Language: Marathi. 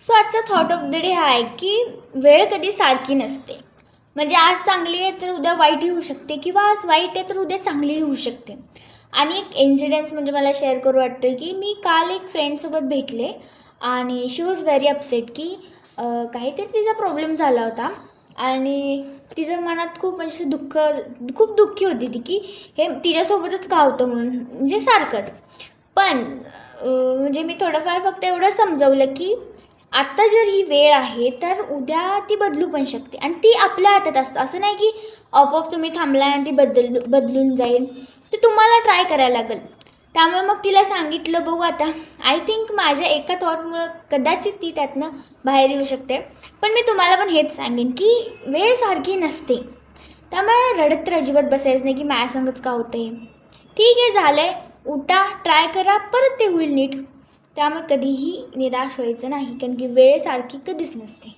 सो आजचा थॉट ऑफ द डे हा आहे की वेळ कधी सारखी नसते. म्हणजे आज चांगली आहे तर उद्या वाईटही होऊ शकते किंवा आज वाईट आहे तर उद्या चांगलीही होऊ शकते. आणि एक इन्सिडेन्स म्हणजे मला शेअर करू वाटतं की मी काल एक फ्रेंडसोबत भेटले आणि शी वॉज व्हेरी अपसेट की काहीतरी तिचा प्रॉब्लेम झाला होता आणि तिच्या मनात खूप म्हणजे खूप दुःखी होती ती की हे तिच्यासोबतच का होतं म्हणून, म्हणजे सारखंच. पण म्हणजे मी थोडंफार फक्त एवढं समजवलं की आत्ता जर ही वेळ आहे तर उद्या ती बदलू पण शकते आणि ती आपल्या हातात असतं. असं नाही की आपोआप तुम्ही थांबला आणि ती बदलून जाईल. ते तुम्हाला ट्राय करायला लागेल. त्यामुळे मग तिला सांगितलं, बघू आता आय थिंक माझ्या एका थॉटमुळं कदाचित ती त्यातनं बाहेर येऊ शकते. पण मी तुम्हाला पण हेच सांगेन की वेळ सारखी नसते. त्यामुळे रडत तर अजिबात बसायचं नाही की माझ्यासंगच का होते. ठीक आहे, झालं आहे, उठा, ट्राय करा, परत ते होईल नीट. त्यामुळे कधीही निराश व्हायचं नाही, कारण की वेळ सारखी कधीच नसते.